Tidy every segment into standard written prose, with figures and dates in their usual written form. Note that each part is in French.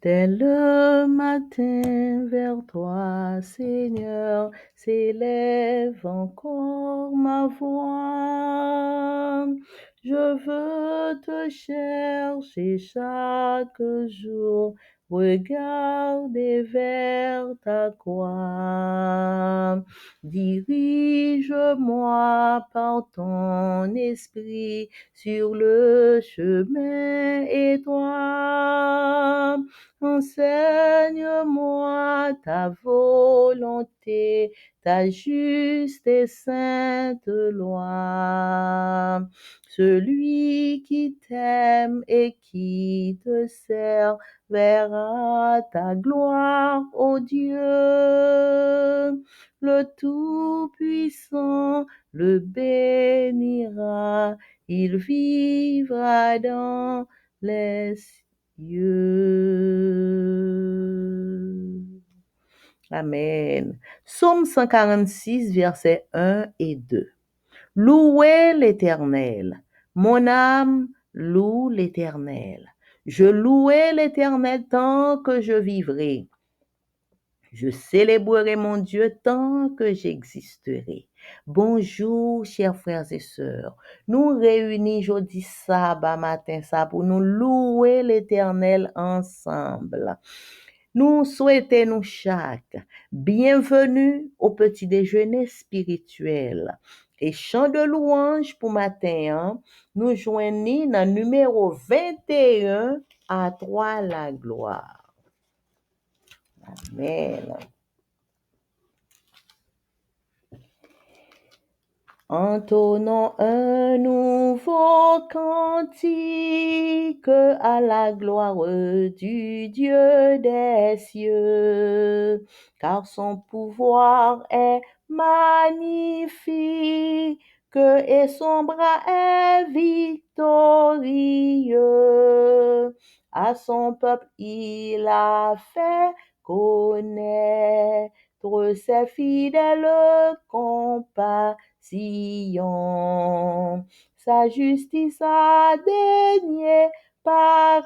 Dès le matin vers toi, Seigneur, s'élève encore ma voix. Je veux te chercher chaque jour, regarder vers ta croix. Dirige-moi par ton esprit sur le chemin étroit. Enseigne-moi ta volonté, ta juste et sainte loi. Celui qui t'aime et qui te sert verra ta gloire, ô Dieu. Le Tout-Puissant le bénira, il vivra dans les cieux. Amen. Psaume 146, versets 1 et 2. Louez l'Éternel. Mon âme loue l'Éternel. Je louerai l'Éternel tant que je vivrai. Je célébrerai mon Dieu tant que j'existerai. Bonjour, chers frères et sœurs. Nous réunis aujourd'hui sabbat matin ça pour nous louer l'Éternel ensemble. Nous souhaitons nous chaque bienvenue au petit déjeuner spirituel. Et chant de louange pour matin, nous joignons dans numéro 21 à 3 la gloire. Amen. Entonnons un nouveau cantique à la gloire du Dieu des cieux, car son pouvoir est magnifique et son bras est victorieux. À son peuple, il a fait connaître ses fidèles compassions. Sa justice a daigné paraître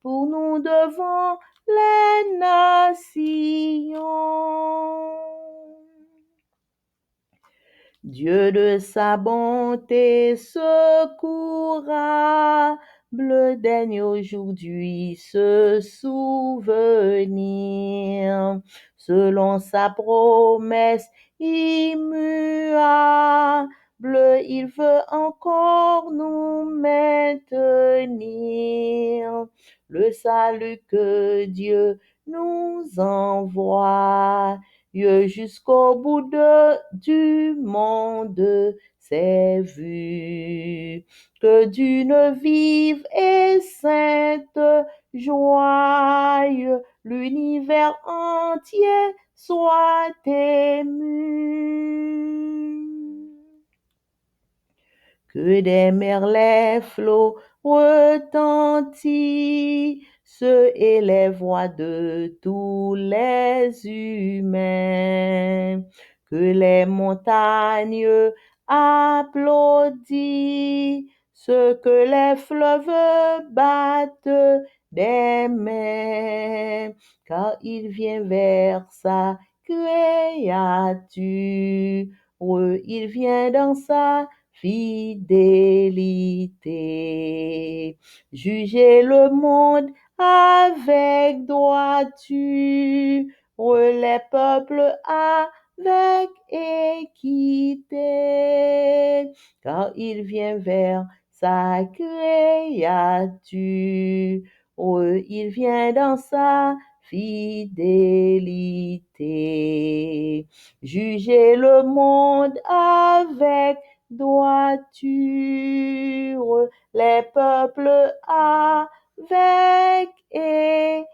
pour nous devant les nations. Dieu de sa bonté secourable daigne aujourd'hui se souvenir. Selon sa promesse immuable, il veut encore nous maintenir. Le salut que Dieu nous envoie jusqu'au bout du monde, c'est vu que d'une vive et sainte joie, l'univers entier soit ému. Que des merlets flots retentissent et les voix de tous les humains. Que les montagnes applaudissent, que les fleuves battent des mains, car il vient vers sa créature, il vient dans sa fidélité. Jugez le monde avec droiture, les peuples avec équité, car il vient vers sa créature, il vient dans sa fidélité. Jugez le monde avec droiture, les peuples avec équité.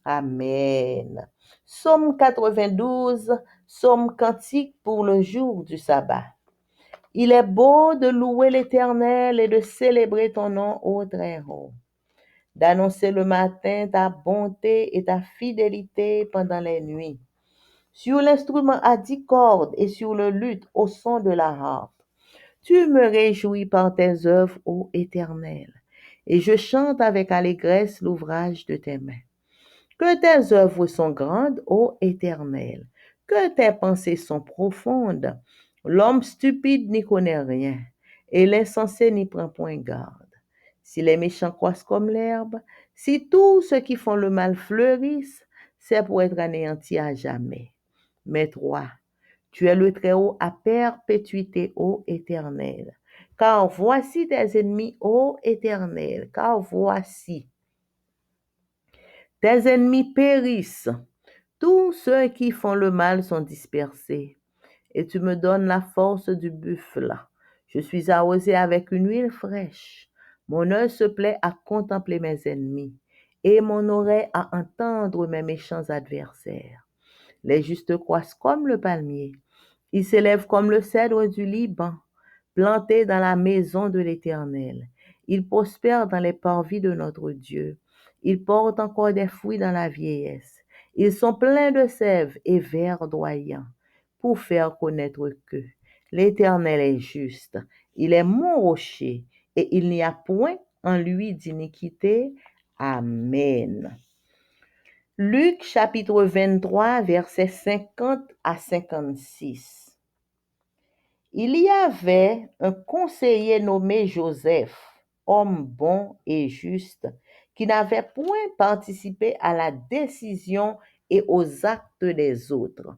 Amen. Psaume 92, psaume cantique pour le jour du sabbat. Il est beau de louer l'Éternel et de célébrer ton nom, ô Très-Haut, d'annoncer le matin ta bonté et ta fidélité pendant les nuits. Sur l'instrument à 10 cordes et sur le luth au son de la harpe, Tu me réjouis par tes œuvres, ô Éternel, et je chante avec allégresse l'ouvrage de tes mains. Que tes œuvres sont grandes, ô Éternel, que tes pensées sont profondes. L'homme stupide n'y connaît rien, et l'insensé n'y prend point garde. Si les méchants croissent comme l'herbe, si tous ceux qui font le mal fleurissent, c'est pour être anéantis à jamais. Mais toi, tu es le Très-Haut à perpétuité, ô Éternel. Car voici tes ennemis, ô Éternel, car voici tes ennemis périssent. Tous ceux qui font le mal sont dispersés, et tu me donnes la force du buffle. Je suis arrosé avec une huile fraîche. Mon œil se plaît à contempler mes ennemis, et mon oreille à entendre mes méchants adversaires. Les justes croissent comme le palmier. Ils s'élèvent comme le cèdre du Liban, plantés dans la maison de l'Éternel. Ils prospèrent dans les parvis de notre Dieu. Ils portent encore des fruits dans la vieillesse. Ils sont pleins de sève et verdoyants pour faire connaître que l'Éternel est juste. Il est mon rocher et il n'y a point en lui d'iniquité. Amen. Luc chapitre 23, versets 50 à 56. Il y avait un conseiller nommé Joseph, homme bon et juste, qui n'avait point participé à la décision et aux actes des autres.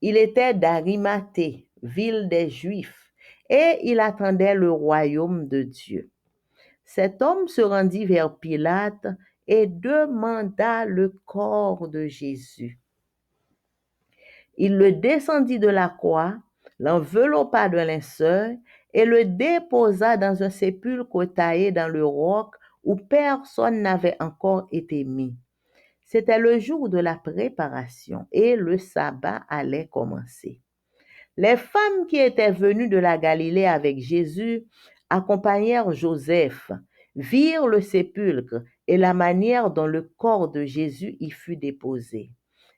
Il était d'Arimathée, ville des Juifs, et il attendait le royaume de Dieu. Cet homme se rendit vers Pilate et demanda le corps de Jésus. Il le descendit de la croix, l'enveloppa de linceul et le déposa dans un sépulcre taillé dans le roc où personne n'avait encore été mis. C'était le jour de la préparation et le sabbat allait commencer. Les femmes qui étaient venues de la Galilée avec Jésus accompagnèrent Joseph, virent le sépulcre et la manière dont le corps de Jésus y fut déposé.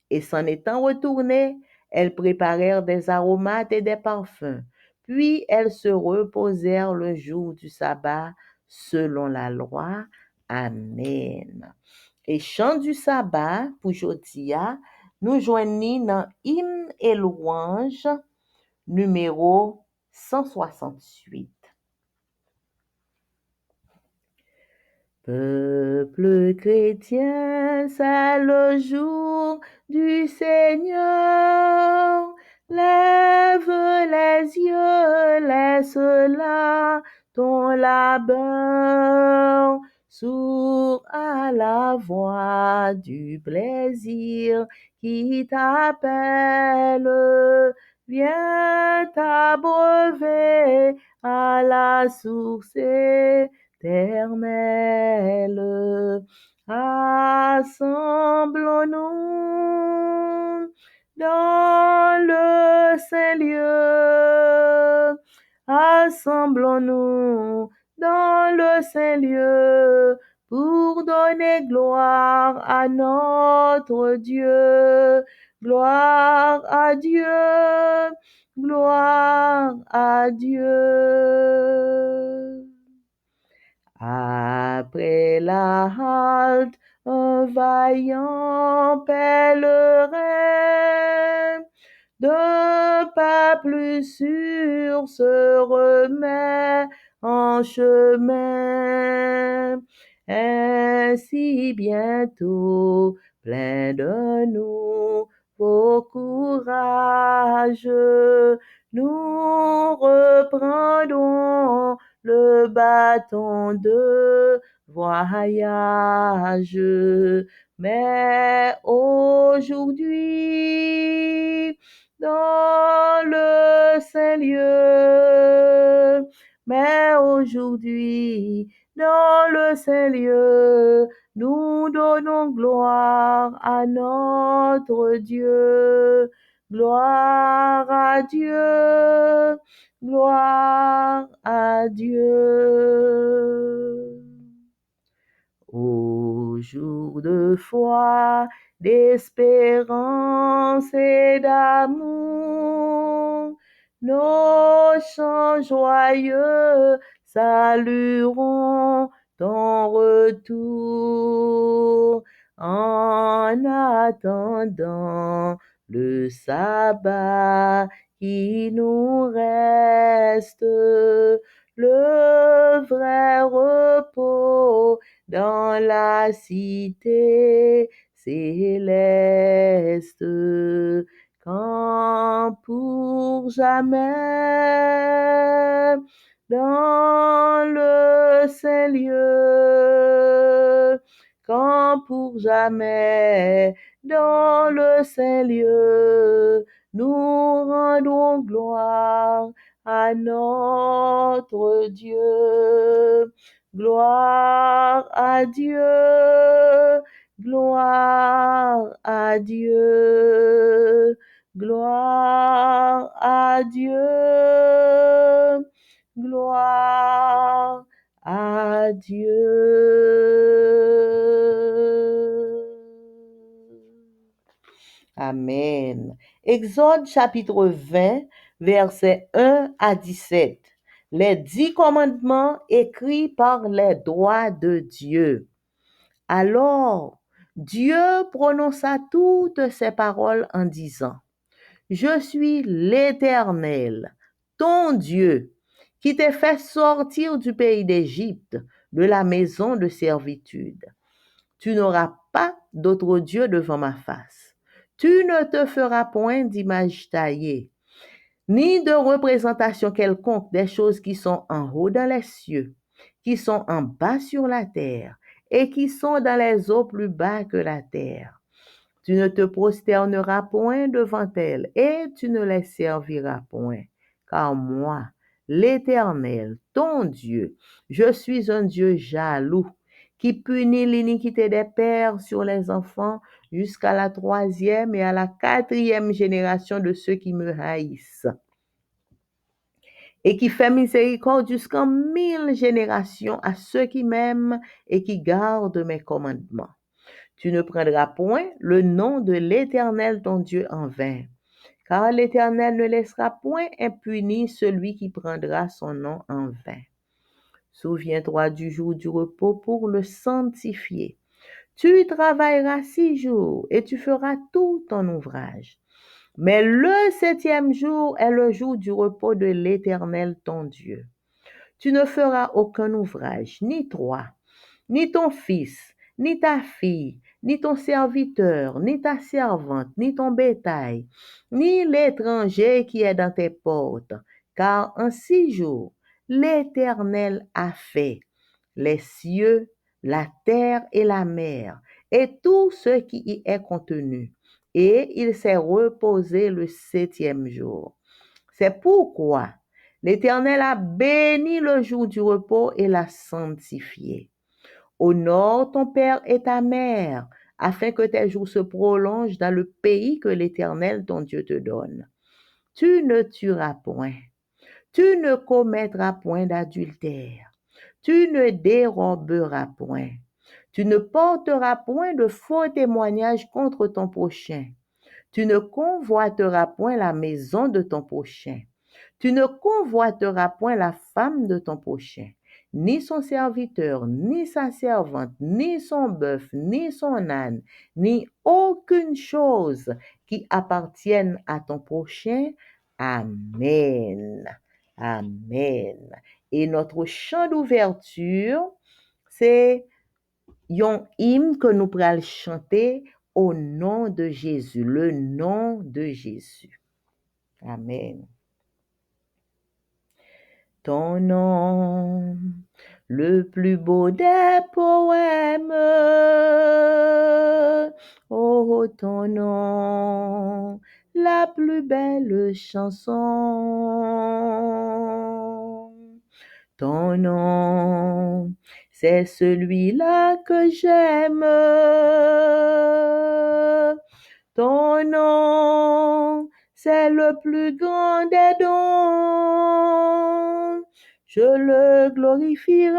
Et s'en étant retournées, elles préparèrent des aromates et des parfums. Puis elles se reposèrent le jour du sabbat selon la loi. Amen. Et chant du sabbat pour Jodia, nous joignons dans hymne et louange numéro 168. Peuple chrétien, c'est le jour du Seigneur. Lève les yeux, laisse là ton labeur. Sourd à la voix du plaisir qui t'appelle. Viens t'abreuver à la source éternelle. Assemblons-nous dans le saint lieu. Assemblons-nous dans le saint lieu pour donner gloire à notre Dieu. Gloire à Dieu, gloire à Dieu. Après la halte, un vaillant pèlerin, d'un pas plus sûr se remet en chemin. Ainsi bientôt, plein de nouveau courage, nous reprendrons le bâton de voyage. Mais aujourd'hui, dans le saint lieu, mais aujourd'hui, dans le saint lieu, nous donnons gloire à notre Dieu. Gloire à Dieu, gloire à Dieu. Au jour de foi, d'espérance et d'amour, nos chants joyeux salueront ton retour en attendant le sabbat qui nous reste, le vrai repos dans la cité céleste, quand pour jamais dans le saint lieu, quand pour jamais dans le saint lieu, nous rendons gloire à notre Dieu. Gloire à Dieu, gloire à Dieu, gloire à Dieu, gloire à Dieu. Amen. Exode chapitre 20, versets 1 à 17. Les 10 commandements écrits par les doigts de Dieu. Alors, Dieu prononça toutes ces paroles en disant, je suis l'Éternel, ton Dieu, qui t'ai fait sortir du pays d'Égypte, de la maison de servitude. Tu n'auras pas d'autre Dieu devant ma face. Tu ne te feras point d'image taillée, ni de représentation quelconque des choses qui sont en haut dans les cieux, qui sont en bas sur la terre, et qui sont dans les eaux plus bas que la terre. Tu ne te prosterneras point devant elles, et tu ne les serviras point. Car moi, l'Éternel, ton Dieu, je suis un Dieu jaloux, qui punit l'iniquité des pères sur les enfants jusqu'à la 3e et à la 4e génération de ceux qui me haïssent, et qui fait miséricorde jusqu'en 1000 générations à ceux qui m'aiment et qui gardent mes commandements. Tu ne prendras point le nom de l'Éternel ton Dieu en vain, car l'Éternel ne laissera point impuni celui qui prendra son nom en vain. Souviens-toi du jour du repos pour le sanctifier. Tu travailleras 6 jours et tu feras tout ton ouvrage. Mais le 7e jour est le jour du repos de l'Éternel ton Dieu. Tu ne feras aucun ouvrage, ni toi, ni ton fils, ni ta fille, ni ton serviteur, ni ta servante, ni ton bétail, ni l'étranger qui est dans tes portes, car en 6 jours, l'Éternel a fait les cieux, la terre et la mer, et tout ce qui y est contenu, et il s'est reposé le 7e jour. C'est pourquoi l'Éternel a béni le jour du repos et l'a sanctifié. Honore ton père et ta mère, afin que tes jours se prolongent dans le pays que l'Éternel ton Dieu te donne. Tu ne tueras point. Tu ne commettras point d'adultère. Tu ne déroberas point. Tu ne porteras point de faux témoignages contre ton prochain. Tu ne convoiteras point la maison de ton prochain. Tu ne convoiteras point la femme de ton prochain, ni son serviteur, ni sa servante, ni son bœuf, ni son âne, ni aucune chose qui appartienne à ton prochain. Amen. Amen. Et notre chant d'ouverture, c'est un hymne que nous pourrons chanter au nom de Jésus, le nom de Jésus. Amen. Ton nom, le plus beau des poèmes, oh ton nom, la plus belle chanson. Ton nom, c'est celui-là que j'aime. Ton nom, c'est le plus grand des dons. Je le glorifierai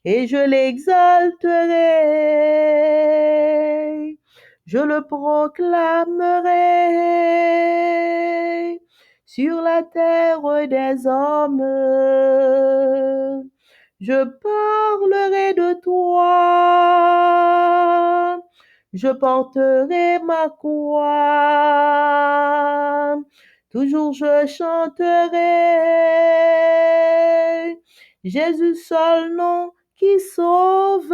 et je l'exalterai. Je le proclamerai sur la terre des hommes. Je parlerai de toi, je porterai ma croix, toujours je chanterai, Jésus seul nom qui sauve.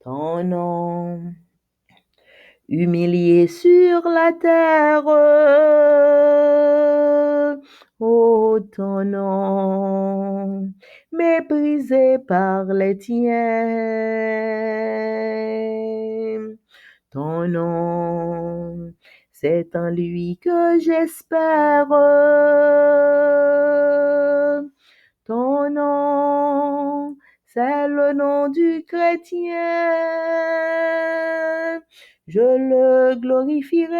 Ton nom, humilié sur la terre, ô ton nom, méprisé par les tiens. Ton nom, c'est en lui que j'espère. Ton nom, c'est le nom du chrétien. Je le glorifierai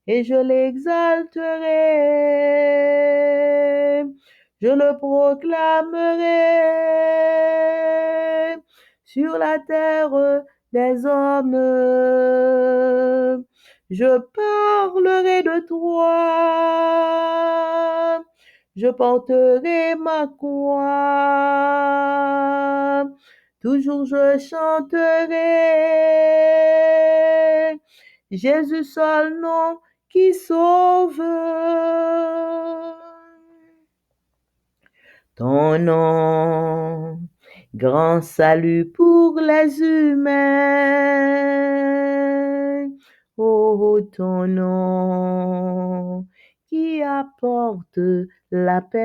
et je l'exalterai. Je le proclamerai sur la terre des hommes. Je parlerai de toi, je porterai ma croix, toujours je chanterai, Jésus seul nom qui sauve. Ton nom, grand salut pour les humains. Oh, ton nom qui apporte la paix.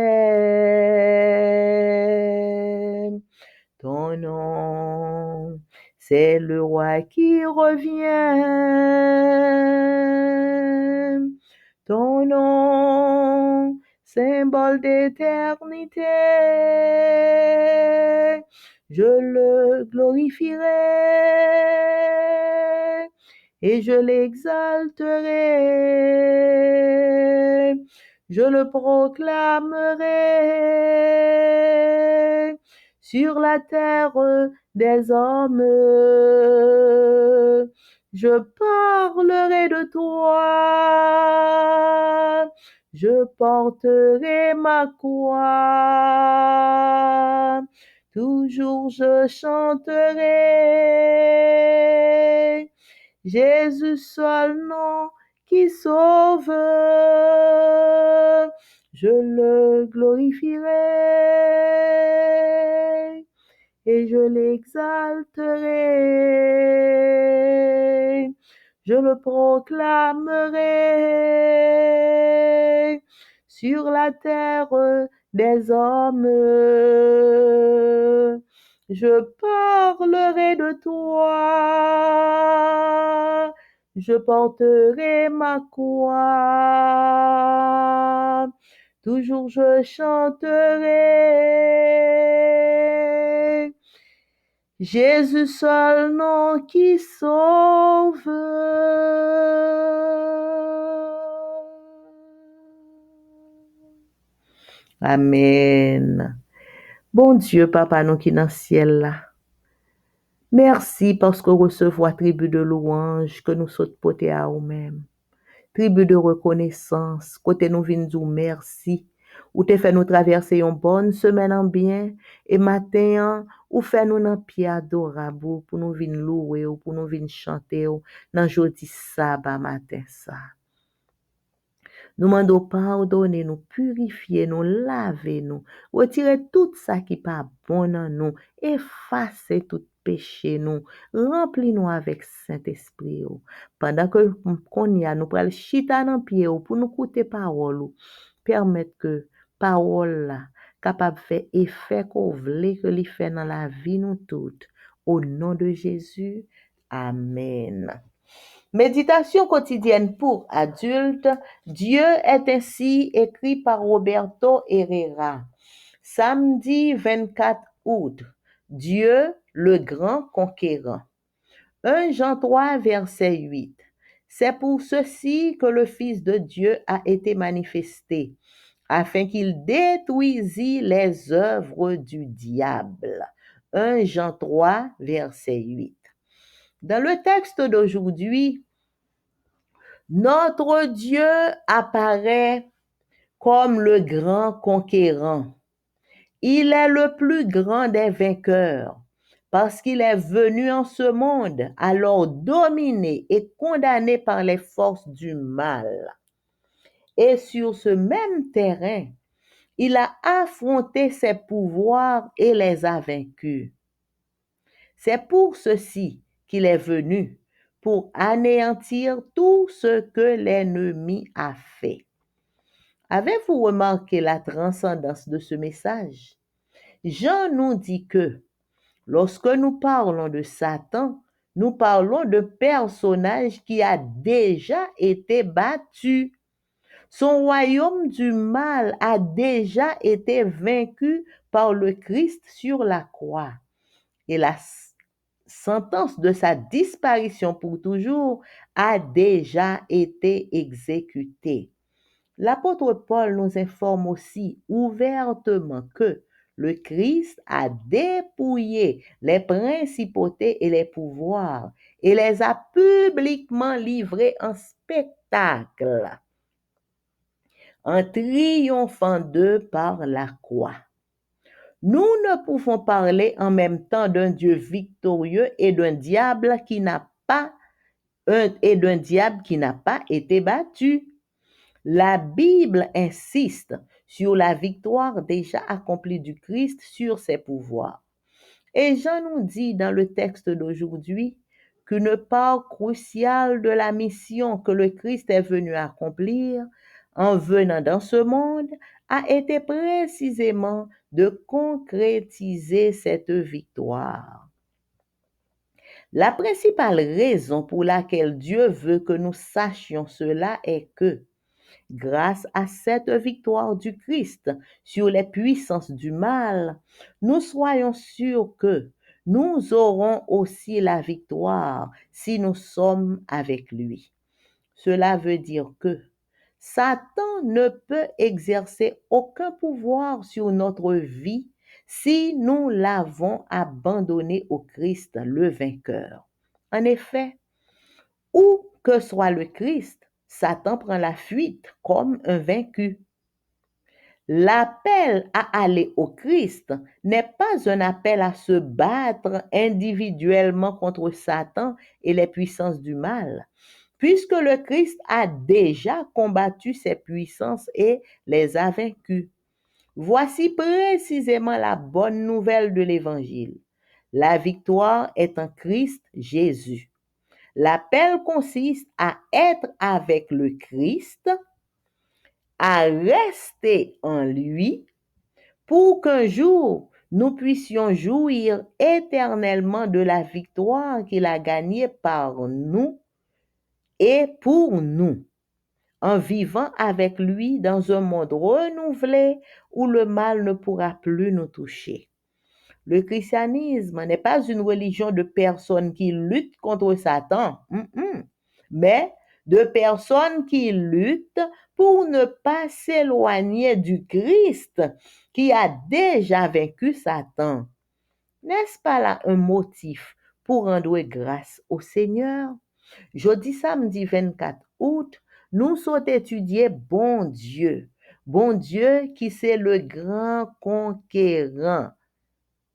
Ton nom, c'est le roi qui revient. Ton nom, symbole d'éternité, je le glorifierai et je l'exalterai, je le proclamerai sur la terre des hommes. Je parlerai de toi, je porterai ma croix, toujours je chanterai, Jésus seul nom qui sauve, je le glorifierai et je l'exalterai, je le proclamerai sur la terre des hommes. Je parlerai de toi, je porterai ma croix, toujours je chanterai, Jésus seul nom qui sauve. Amen. Bon Dieu, Papa nous qui dans le ciel là. Merci parce que recevoir tribu de louange que nous sommes portés à nous-mêmes. Tribu de reconnaissance, côté nous vinn dire merci. Ou te fait nous traverser une bonne semaine en bien et matin ou fait nous dans pied adorable pour nous vinn louer ou pour nous vinn chanter dans jeudi sabbat matin ça. Nous demandons pardonner, nous purifier, nous laver, nous retirer tout ça qui pas bon en nous, effacer tout péché nous, remplis nous avec Saint-Esprit. Pendant que qu'on y a, nous pral chita dans pied pour nous écouter parole, permettre que parole là capable faire effet qu'on veut que li fait dans la vie nous toutes. Au nom de Jésus, amen. Méditation quotidienne pour adultes. Dieu est ainsi écrit par Roberto Herrera. Samedi 24 août. Dieu, le grand conquérant. 1 Jean 3, verset 8. C'est pour ceci que le Fils de Dieu a été manifesté, afin qu'il détruisit les œuvres du diable. 1 Jean 3, verset 8. Dans le texte d'aujourd'hui, notre Dieu apparaît comme le grand conquérant. Il est le plus grand des vainqueurs parce qu'il est venu en ce monde alors dominé et condamné par les forces du mal. Et sur ce même terrain, il a affronté ses pouvoirs et les a vaincus. C'est pour ceci qu'il est venu, pour anéantir tout ce que l'ennemi a fait. Avez-vous remarqué la transcendance de ce message? Jean nous dit que lorsque nous parlons de Satan, nous parlons de personnage qui a déjà été battu. Son royaume du mal a déjà été vaincu par le Christ sur la croix. Et la sentence de sa disparition pour toujours a déjà été exécutée. L'apôtre Paul nous informe aussi ouvertement que le Christ a dépouillé les principautés et les pouvoirs et les a publiquement livrés en spectacle, en triomphant d'eux par la croix. Nous ne pouvons parler en même temps d'un Dieu victorieux et d'un diable qui n'a pas été battu. La Bible insiste sur la victoire déjà accomplie du Christ sur ses pouvoirs. Et Jean nous dit dans le texte d'aujourd'hui qu'une part cruciale de la mission que le Christ est venu accomplir en venant dans ce monde a été précisément de concrétiser cette victoire. La principale raison pour laquelle Dieu veut que nous sachions cela est que, grâce à cette victoire du Christ sur les puissances du mal, nous soyons sûrs que nous aurons aussi la victoire si nous sommes avec lui. Cela veut dire que Satan ne peut exercer aucun pouvoir sur notre vie si nous l'avons abandonné au Christ, le vainqueur. En effet, où que soit le Christ, Satan prend la fuite comme un vaincu. L'appel à aller au Christ n'est pas un appel à se battre individuellement contre Satan et les puissances du mal, puisque le Christ a déjà combattu ces puissances et les a vaincues. Voici précisément la bonne nouvelle de l'Évangile. La victoire est en Christ Jésus. L'appel consiste à être avec le Christ, à rester en lui, pour qu'un jour nous puissions jouir éternellement de la victoire qu'il a gagnée par nous et pour nous, en vivant avec lui dans un monde renouvelé où le mal ne pourra plus nous toucher. Le christianisme n'est pas une religion de personnes qui luttent contre Satan, mais de personnes qui luttent pour ne pas s'éloigner du Christ qui a déjà vaincu Satan. N'est-ce pas là un motif pour rendre grâce au Seigneur? Jeudi samedi 24 août, nous sommes étudiés bon Dieu qui c'est le grand conquérant,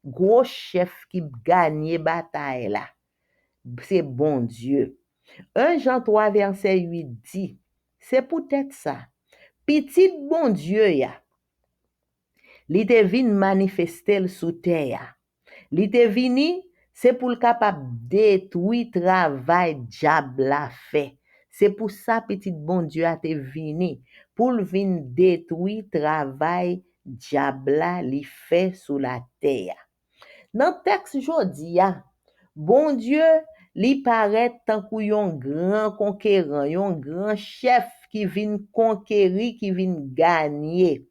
gros chef qui gagne bataille là. C'est bon Dieu. 1 Jean 3 verset 8 dit, c'est peut-être ça. Petit bon Dieu ya, li te vin manifestel sou terre. Li te vini, c'est pour le capable détruire travail diable la fait. C'est pour ça petit bon Dieu a te vini, pour le vin détruire travail diable li fait sous la terre. Dans le texte jodi ya, bon Dieu li paraît tant yon grand conquérant, yon grand chef qui vient conquérir, qui vient gagner.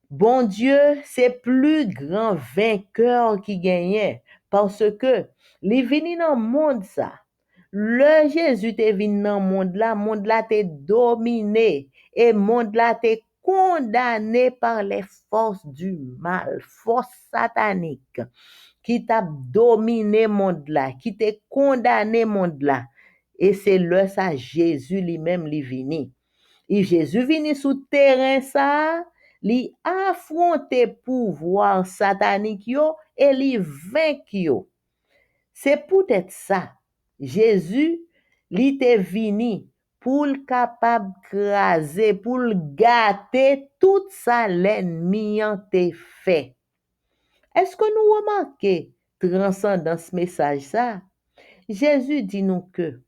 Bon Dieu, c'est plus grand vainqueur qui gagne parce que li vini dans monde ça. Le Jésus te vini dans monde là te dominé et monde là te condamné par les forces du mal, forces sataniques qui t'a dominé monde là, qui t'a condamné monde là. Et c'est là ça Jésus lui-même lui vini. Et Jésus vini sous terrain ça, li affronter pouvoir satanique yo et li vaincre yo. C'est peut-être ça. Jésus, li te vini pour le capable craser, pour le gâter tout ça l'ennemi en te fait. Est-ce que nous remarquons transcendant ce message ça? Jésus dit nous que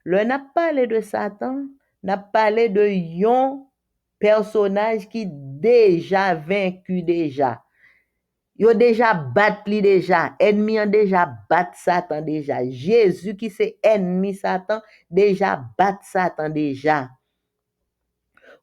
le n'a parlé de Satan, n'a parlé de yon personnage qui déjà vaincu déjà. Yo déjà bat li déjà, ennemi a déjà bat Satan déjà. Jésus qui c'est ennemi Satan, déjà bat Satan déjà.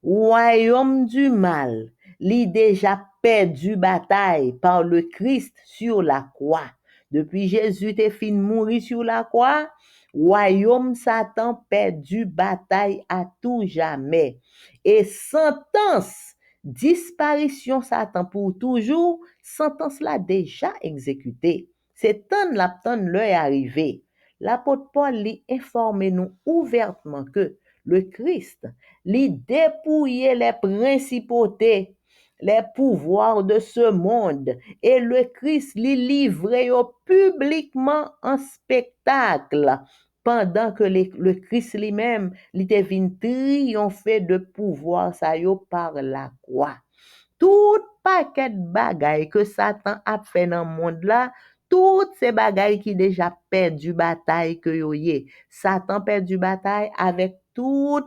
Royaume du mal, li déjà perdu bataille par le Christ sur la croix. Depuis Jésus te fin mourir sur la croix, royaume Satan perdu bataille à tout jamais. Et sentence, disparition Satan pour toujours, sentence là déjà exécutée. C'est temps la temps l'heure est arrivé. L'apôtre Paul lui informe nous ouvertement que le Christ lui dépouiller les principautés, les pouvoirs de ce monde et le Christ lui livrer publiquement en spectacle pendant que le Christ lui-même lui devine triompher de pouvoir ça yo par la croix. Tout paquet de bagailles que Satan a fait dans le monde là, toutes ces bagailles qui déjà perdu bataille que yo yé. Satan perdu bataille avec tout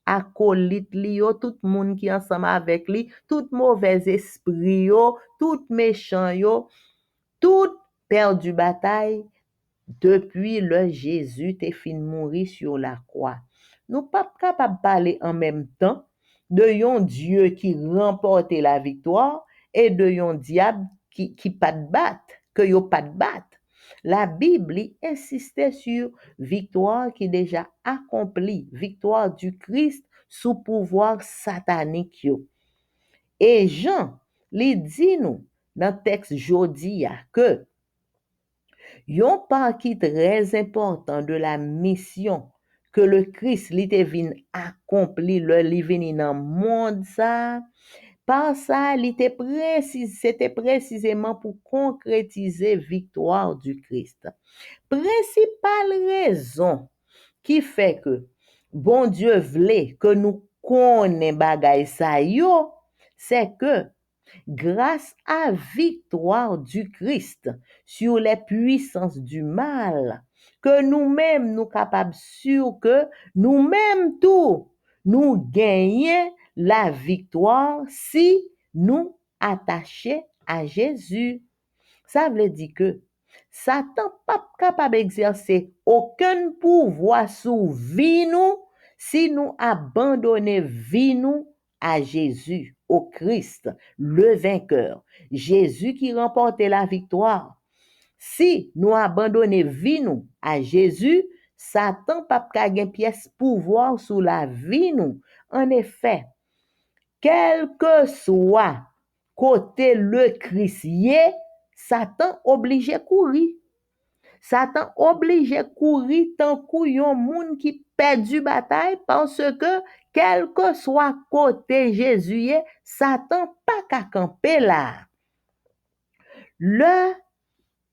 acolyte li yo, tout monde qui ensemble avec lui, tout mauvais esprit yo, tout méchant yo, tout perdu bataille depuis le Jésus te fin mourir sur la croix. Nous pas capable de parler en même temps de yon Dieu qui remporte la victoire et de yon diable qui pas de battre, que yo pas de battre. La Bible insistait sur victoire qui est déjà accomplie, victoire du Christ sous pouvoir satanique yo. Et Jean li dit nous dans le texte jodi que yon parti très important de la mission que le Christ li te vin accompli le li vini dans monde ça par ça c'était précisément pour concrétiser victoire du Christ. Principale raison qui fait que bon Dieu voulait que nous connaissions bagay sa yo, c'est que grâce à victoire du Christ sur les puissances du mal, que nous-mêmes nous capables sûr que nous-mêmes tout nous gagnons la victoire si nous attachés à Jésus. Ça veut dire que Satan pas capable d'exercer aucun pouvoir sur vie nous si nous abandonnons vie nous à Jésus, au Christ, le vainqueur. Jésus qui remportait la victoire. Si nous abandonnons vie nous à Jésus, Satan pas capable pièce pouvoir sur la vie nous. En effet, quel que soit côté le Christ y est, Satan obligé courir. Satan obligé courir tant que yon moun qui perdu bataille parce que quel que soit côté Jésus y est, Satan pas qu'à camper là. Le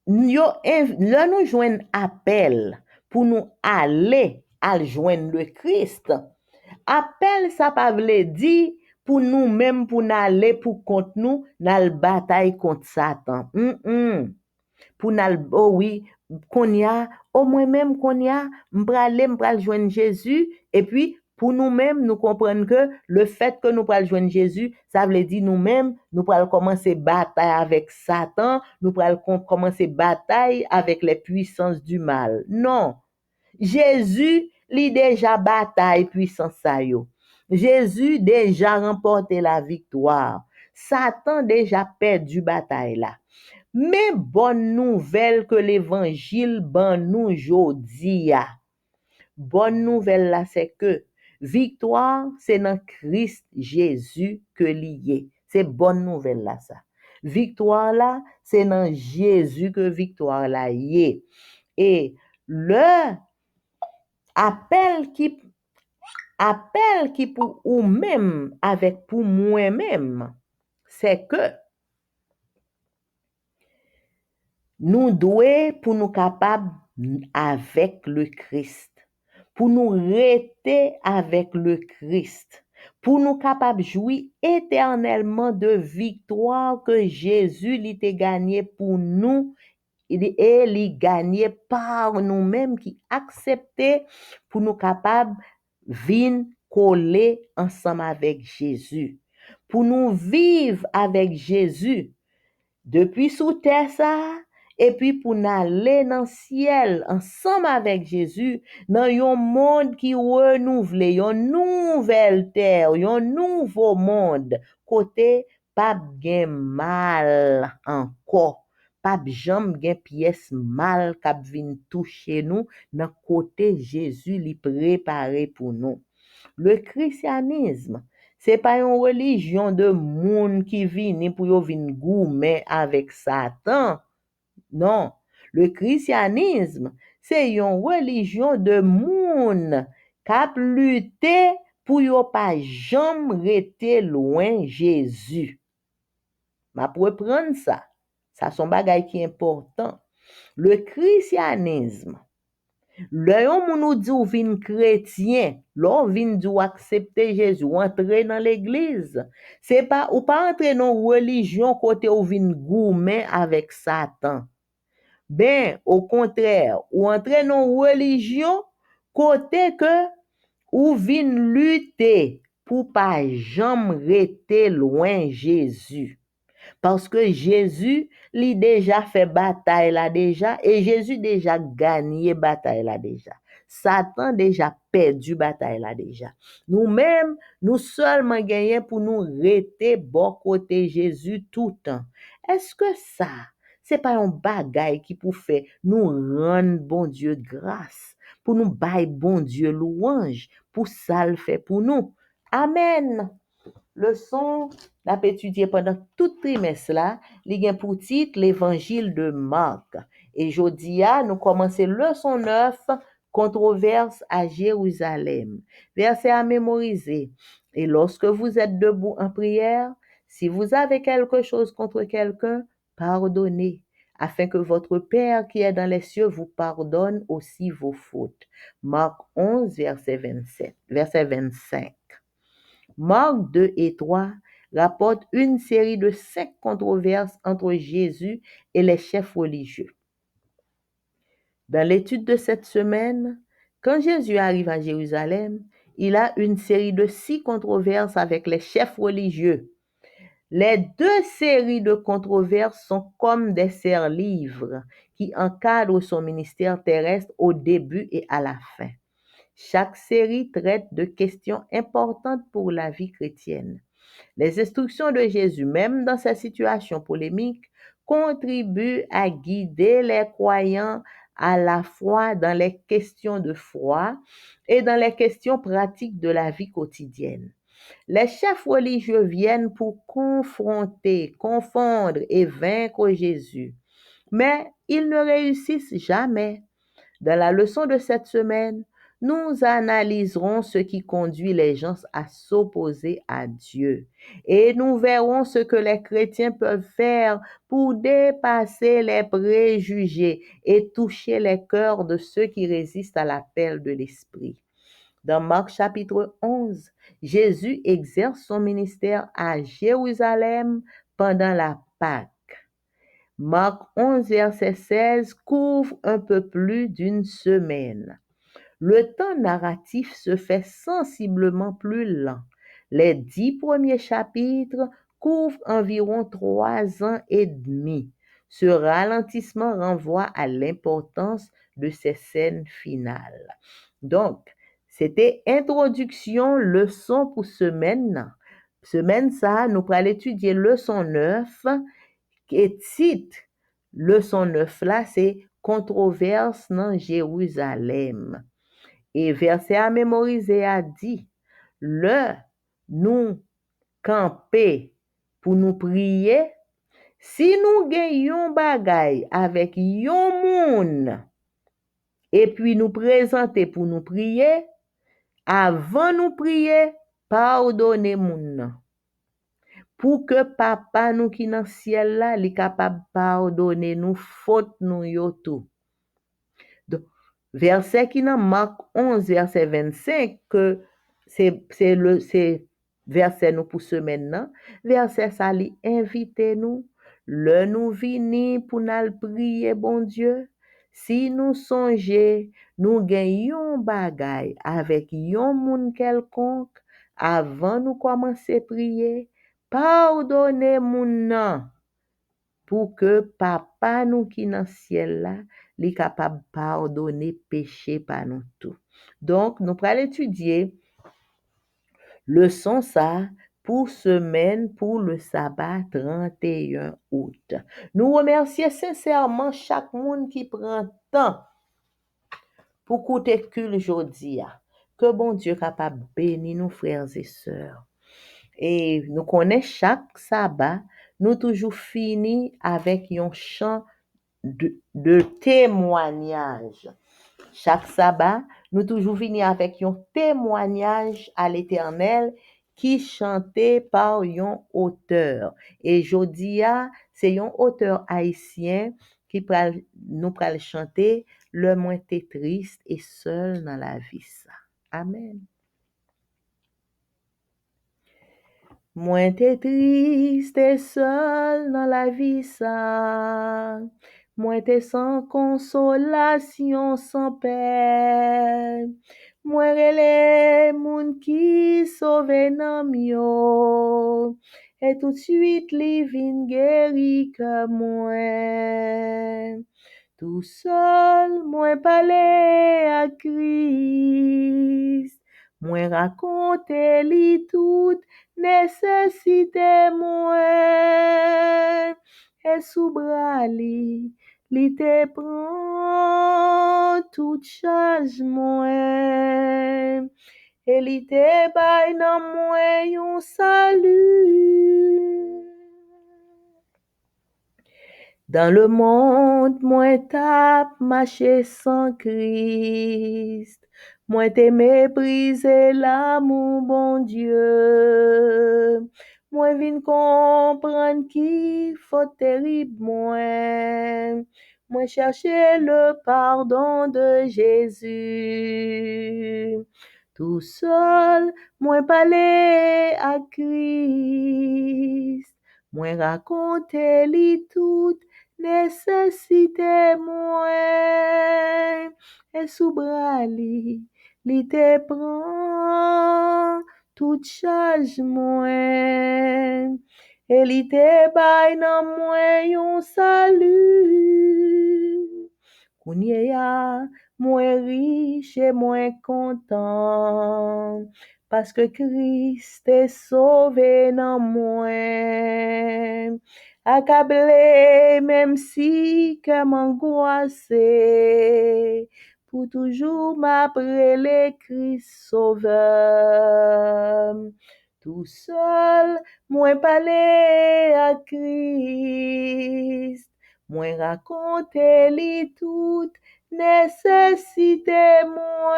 nous joindre appel pour nous aller à joindre le Christ. Appel ça pas veut dire pour nous-mêmes pour n'aller pour contre nous dans la bataille contre Satan. Pour n'aller oh oui, qu'on y a au moins même qu'on y a m'pral joindre Jésus et puis pour nous-mêmes nous comprendre que le fait que nous pral joindre Jésus, ça veut dire nous-mêmes nous pral commencer bataille avec Satan, nous pral commencer bataille avec les puissances du mal. Non. Jésus li déjà bataille puissance ça yo. Jésus déjà remporté la victoire. Satan déjà perdu bataille là. Mais bonne nouvelle que l'évangile ban nous jodi a. Bonne nouvelle là c'est que victoire c'est dans Christ Jésus que lié. C'est bonne nouvelle là ça. Victoire là, c'est dans Jésus que victoire là y est. Et le appel qui pour ou même avec pour moi-même, c'est que nous devons pour nous capables avec le Christ, pour nous rester avec le Christ, pour nous capables jouir éternellement de victoire que Jésus l'a gagné pour nous et l'a gagné par nous-mêmes qui acceptait pour nous capables venir coller ensemble avec Jésus, pour nous vivre avec Jésus depuis sous terre ça et puis pour aller dans le ciel ensemble avec Jésus dans un monde qui renouvelé, une nouvelle terre, un nouveau monde côté pas gen mal encore, pas jambe gen pièce mal k'ap vinn toucher nous dans côté Jésus li préparé pour nous. Le christianisme, c'est pas une religion de monde qui vient pour yo vinn gourmet avec Satan. Non, le christianisme, c'est une religion de monde qui lutter pour yo pas jamais rester loin Jésus. Ma pour prendre ça. Ça son bagay qui est important. Le christianisme, le yon nous dit ou vin chrétien, l'on vin dit ou accepter Jésus, ou entrer dans l'église. C'est pas, ou pas entrer dans religion côté ou vin gourmet avec Satan. Ben, au contraire, ou entrer dans religion côté que ou vin lutter pour pas jamais rester loin Jésus. Parce que Jésus, lui déjà fait bataille là déjà, et Jésus déjà gagné bataille là déjà. Satan déjà perdu bataille là déjà. Nous-mêmes, nous seulement gagnons pour nous rester bon côté Jésus tout le temps. Est-ce que ça, c'est pas un bagay qui pour faire nous rendre bon Dieu grâce, pour nous bailler bon Dieu louange, pour ça le fait pour nous. Amen. Leçon n'a étudié pendant tout trimestre là, li gen pour titre l'évangile de Marc. Et jodi a, nous commençons leçon 9, controverse à Jérusalem. Verset à mémoriser. Et lorsque vous êtes debout en prière, si vous avez quelque chose contre quelqu'un, pardonnez, afin que votre Père qui est dans les cieux vous pardonne aussi vos fautes. Marc 11, verset 25. Marc 2 et 3 rapportent une série de 5 controverses entre Jésus et les chefs religieux. Dans l'étude de cette semaine, quand Jésus arrive à Jérusalem, il a une série de 6 controverses avec les chefs religieux. Les 2 séries de controverses sont comme des serre-livres qui encadrent son ministère terrestre au début et à la fin. Chaque série traite de questions importantes pour la vie chrétienne. Les instructions de Jésus, même dans ces situations polémiques, contribuent à guider les croyants à la fois dans les questions de foi et dans les questions pratiques de la vie quotidienne. Les chefs religieux viennent pour confronter, confondre et vaincre Jésus, mais ils ne réussissent jamais. Dans la leçon de cette semaine, nous analyserons ce qui conduit les gens à s'opposer à Dieu et nous verrons ce que les chrétiens peuvent faire pour dépasser les préjugés et toucher les cœurs de ceux qui résistent à l'appel de l'Esprit. Dans Marc chapitre 11, Jésus exerce son ministère à Jérusalem pendant la Pâque. Marc 11, verset 16 couvre un peu plus d'une semaine. Le temps narratif se fait sensiblement plus lent. Les 10 premiers chapitres couvrent environ 3 ans et demi. Ce ralentissement renvoie à l'importance de ces scènes finales. Donc, c'était introduction, leçon pour semaine. Semaine ça, nous allons étudier leçon 9 et titre leçon 9 là, c'est controverse dans Jérusalem. Et verset à mémoriser a dit, le nous camper pour nous prier, Si nous gagnons bagay avec yon moun, et puis nous présenter pour nous prier, avant nous prier, pardonnez moun nan. Pour que papa nous qui dans ciel là, li capable pardonner nous faute nous yo tout. Donc, verset qui dans Marc 11 verset 25 que c'est verset nous pour semaine nan, verset ça li invite nous le nous vini pour nous prier bon Dieu. Si nous songeons, nous gagnons bagay avec yon moun quelconque avant nous commencer prier, pardonnez moun nan pour que papa nous qui dans ciel là, li capable pardonner péché par nous tout. Donc, nous allons étudier leçon ça pour semaine pour le sabbat 31 août. Nous remercions sincèrement chaque monde qui prend temps pour écouter cul jodi a. Que bon Dieu capable bénir nos frères et sœurs. Et nous connaissons chaque sabbat, nous toujours fini avec un chant de témoignage. Chaque sabbat, nous toujours fini avec un témoignage à l'Éternel qui chanté par un auteur. Et jodia, c'est un auteur haïtien qui nous pral chanter le moins t'es triste et seul dans la vie ça. Amen. Moins t'es triste et seul dans la vie ça. Moins t'es sans consolation, sans paix. Moins relè moun qui sauve nan yo. Et tout de suite li vin guéri que moi. Tout seul, moins parler à Christ. Moins raconter li tout nécessité moins. Et sous bras li te prend tout charge moins. Et li te bay nan moins yon salut. Dans le monde, moi tape marcher sans Christ. Moi t'ai méprisé l'amour, bon Dieu. Moi vin comprendre qui faut terrible moi. Moi chercher le pardon de Jésus. Tout seul, moi parler à Christ. Moi raconter li tout nécessité moi. Et sous bras li te prend toute charge moi. Et li te bay nan moi yon salut. Kounye ya, moi riche et moi content. Parce que Christ est sauvé nan moi. Accablé, même si que m'angoissé, pour toujours m'appeler Christ sauveur. Tout seul, moi parler à Christ. Moi raconter li tout nécessité moi.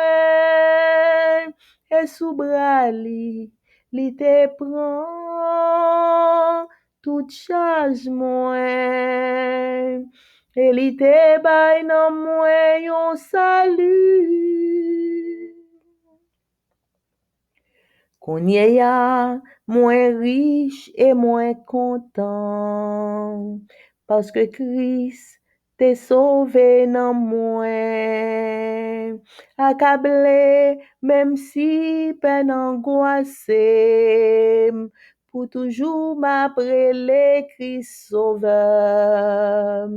Et sous bras li te prend toute charge moi. Et li te bay nan moi yon salut. Kounye ya, moins riche et moins content. Parce que Christ t'est sauvé nan moi. Accablé, même si peine angoissé, pour toujours m'appeler Christ sauveur.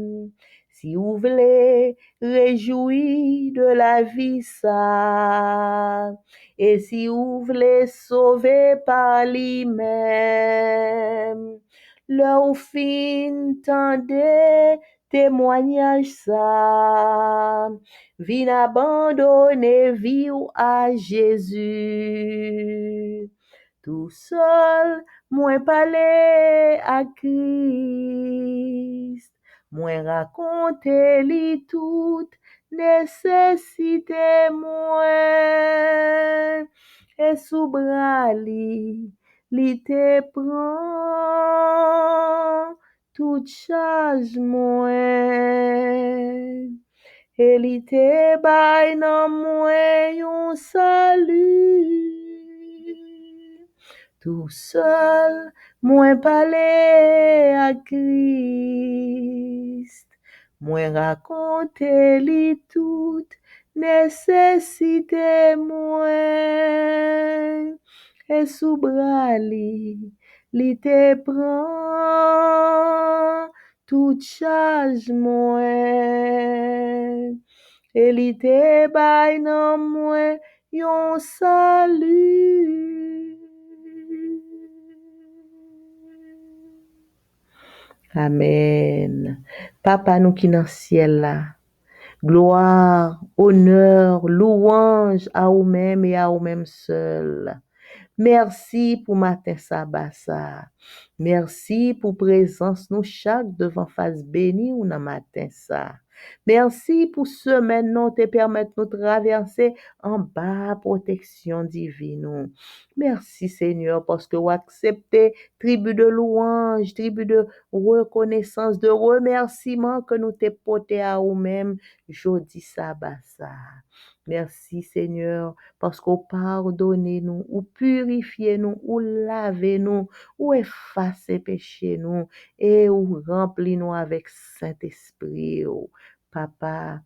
Si vous voulez réjouir de la vie ça, et si vous voulez sauver par lui-même, leur fin tendez témoignage ça, vin abandonner vie à Jésus. Tout seul, Mwen pale a Christ, mwen rakonte li tout nesesite mwen. E sou bra li te pran tout chaj mwen. E li te bay nan mwen yon salu. Tout seul, mwen pale a Christ. Mwen rakonte li tout nesesite mwen. E sou bra li te pran tout chaj mwen. E li te bay nan mwen yon salu. Amen. Papa nous qui dans le ciel là, gloire, honneur, louange à vous-même et à vous-même seul. Merci pour matin sabbat ça. Merci pour présence nous chaque devant face béni ou dans matin ça. Merci pour semaine non te permettre nous traverser en bas protection divine. Merci Seigneur parce que vous acceptez tribu de louange, tribu de reconnaissance, de remerciement que nous te porté à vous-même jeudi sabbat ça. Merci Seigneur parce qu'on pardonnez nous, ou purifiez nous, ou lavez nous, ou effacez péché nous, et ou remplis nous avec Saint-Esprit. Papa,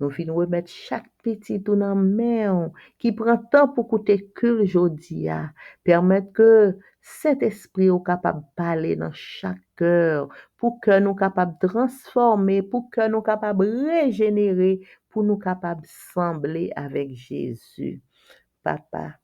nous venons remettre chaque petit dans la main qui prend temps pour écouter que jeudi a. Permettre que Saint-Esprit soit capable de parler dans chaque cœur, pour que nous capable de transformer, pour que nous capable de régénérer, pour nous capable de sembler avec Jésus. Papa,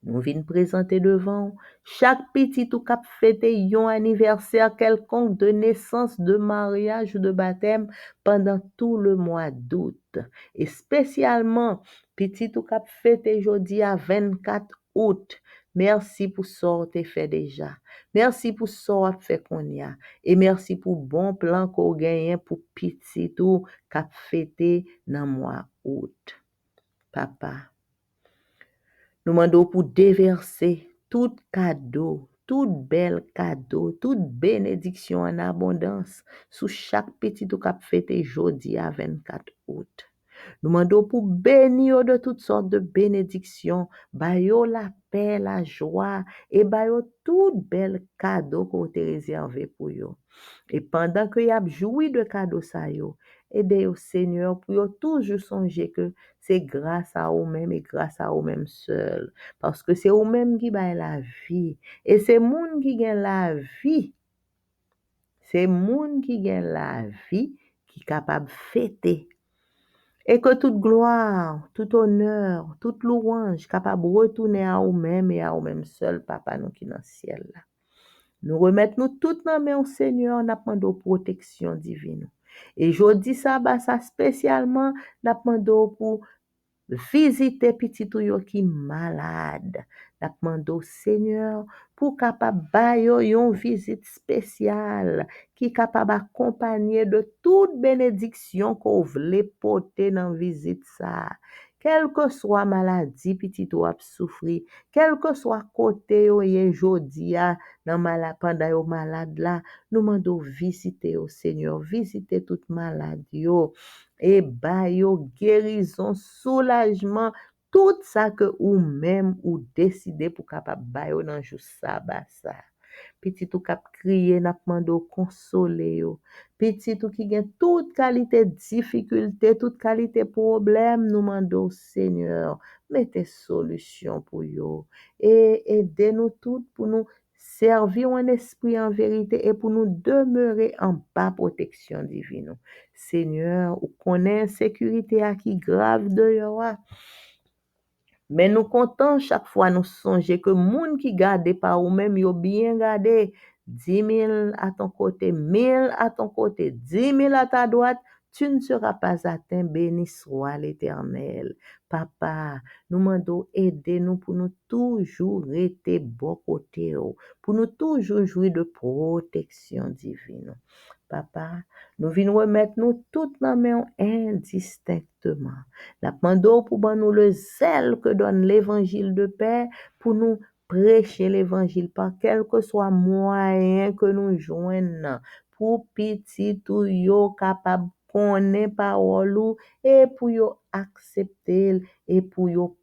nous venons présenter devant chaque petit ou cap fêter un anniversaire quelconque de naissance, de mariage ou de baptême pendant tout le mois d'août. Et spécialement, petit ou cap fêter jeudi à 24 août. Merci pour ce que tu fait déjà. Merci pour ce que tu fait qu'on y a. Et merci pour bon plan qu'on gagne pour petit ou cap fêter dans le mois août. Papa, nous demandons pour déverser tout cadeau, tout bel cadeau, toute bénédiction en abondance sous chaque petit ou cap fêté jeudi à 24 août. Nous demandons pour bénir de toutes sortes de bénédictions, bayo la paix, la joie, et bayo tout bel cadeau qu'on t'a réservé pour eux. Et pendant que y a joui de cadeau ça yo, aidez au Seigneur pour yo toujours songer que c'est grâce à vous-même et grâce à vous-même seul. Parce que c'est vous-même qui baille la vie. Et c'est moun qui gagne la vie. C'est moun qui gagne la vie qui est capable de fêter. Et que toute gloire, tout honneur, toute louange capable de retourner à vous-même et à vous-même seul, Papa, nous qui dans le ciel là. Nous remettons toutes nos mains au Seigneur, nous demandons protection divine. Et jeudi sabbat, ça spécialement, nous demandons pour visiter petit ou yo qui malade. Nous demandons au Seigneur pour capable bailler une visite spéciale qui capable accompagner de toute bénédiction qu'on voulait porter dans visite ça. Quelle que soit maladie petit ou a souffrir, quel que soit côté yo yé jodi a dans malade pendant yo malade là, nous mandons visiter au Seigneur, visiter toute maladie yo et ba yo guérison, soulagement, tout ça que ou même ou décider pour capable ba yo dans jour sabbat ça. Petit ou cap crier n'a mando consoler yo. Petit ou qui gagne toute qualité difficulté, toute qualité problème, nous mando Seigneur, mettez solution pour yo et aidez-nous toutes pour nous servir en esprit en vérité et pour nous demeurer en bas protection divine. Seigneur, ou connaît sécurité à qui grave de yo. Mais nous comptons chaque fois nous songer que moun qui garde par ou même yo bien gardé 10 000 à ton côté, 1000 à ton côté, 10 000 à ta droite, tu ne seras pas atteint, béni soit l'Éternel. Papa, nous demandons aider nous pour nous toujours rester bon côté, pour nous toujours jouir de protection divine. Papa, nous venons remettre nous toutes nos mains indistinctement. La demandons pour nous le zèle que donne l'évangile de paix, pour nous prêcher l'évangile par quel que soit moyen que nous joignons, pour petit ou yo capable connaître parole ou, et pour yo accepter et pour yo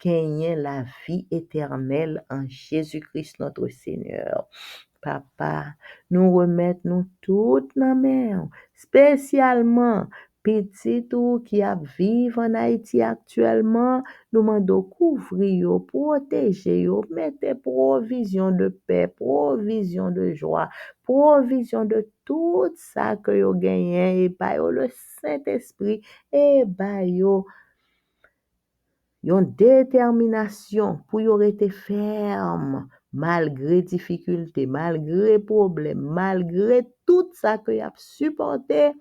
gagner la vie éternelle en Jésus-Christ notre Seigneur. Papa, nous remettons nous toutes nos mains, spécialement petit ou qui a vivre en Haïti actuellement, nous demandons couvrir, protéger, mettre provision de paix, provision de joie, provision de tout ça que vous gagnez, et par le Saint-Esprit, et par yon détermination pour yon rester ferme malgré difficulté, malgré problème, malgré tout ça que y a supporté,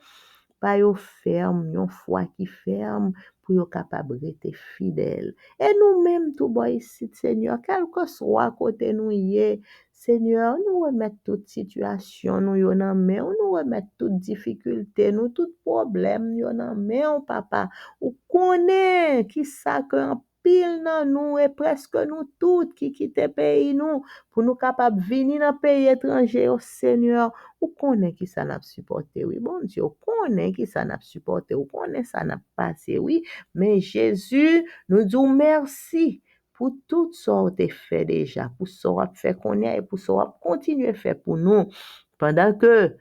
pas yon ferme, yon foi qui ferme pour yon capable rester fidèle. Et nous-mêmes tout boy ici, Seigneur, quel que soit côté nous y Seigneur, nous remettons toute situation, nous yon en main, nous remettons toute difficulté, nous tout problème, yon en main, papa. Ou connaît qui ça que en pile nan nous et presque nous toutes qui quitte pays nous pour nous capable venir dans pays étranger au Seigneur. Ou connaît qui ça n'a supporté, oui, bon Dieu, ou connaît qui ça n'a supporté, ou connaît ça n'a passé, oui, mais Jésus nous dit merci pour toutes sortes de faits déjà, pour ce qu'on a fait qu'on est et pour ce qu'on va continuer à faire pour nous, pendant que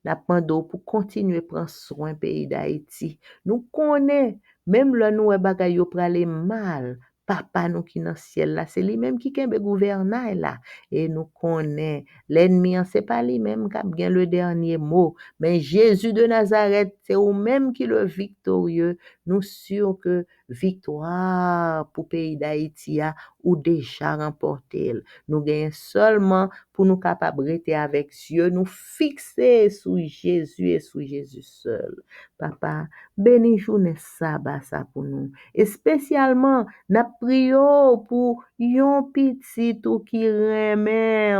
la pando pour continuer à prendre soin pays d'Haïti. Nous connaissons, même là nous e bagay yo prale mal, papa nous qui dans ciel là, c'est lui-même qui kembe gouvernail là. Et nous connaissons, l'ennemi, c'est pas lui-même qui a bien le dernier mot, mais Jésus de Nazareth, c'est ou même qui le victorieux. Nous sûrs que victoire pour pays d'Haïti a ou déjà remporté. Nous gagnons seulement pour nous capables de rester avec Dieu, nous fixer sur Jésus et sur Jésus seul. Papa, bénis journée sabbat ça pour nous. Et spécialement, n'a prions pour yon petit ou qui remet,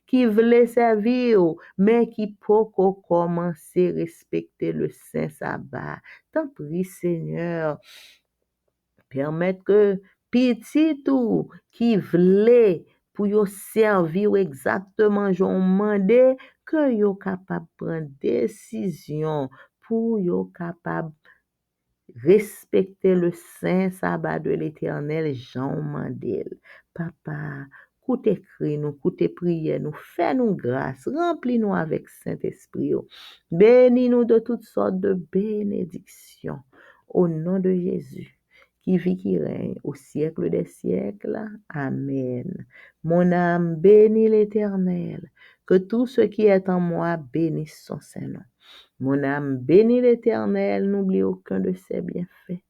qui veut servir, mais qui peut commencer à respecter le saint sabbat. Tant pis, Seigneur, permettre que petit ou qui veut pour yo servir exactement j'en demandé que yo capable prendre décision pour yo capable respecter le saint sabbat de l'Éternel Jean Mandel. Papa, coute écrit nous, coute prière nous, fais-nous grâce, remplis-nous avec Saint-Esprit. Bénis-nous de toutes sortes de bénédictions. Au nom de Jésus, qui vit, qui règne au siècle des siècles. Amen. Mon âme bénit l'Éternel. Que tout ce qui est en moi bénisse son Saint-Nom. Mon âme bénit l'Éternel, n'oublie aucun de ses bienfaits.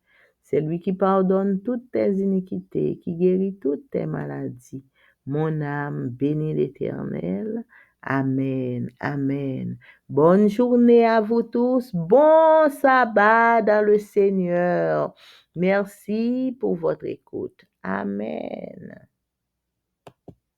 C'est lui qui pardonne toutes tes iniquités, qui guérit toutes tes maladies. Mon âme bénit l'Éternel. Amen, amen. Bonne journée à vous tous. Bon sabbat dans le Seigneur. Merci pour votre écoute. Amen.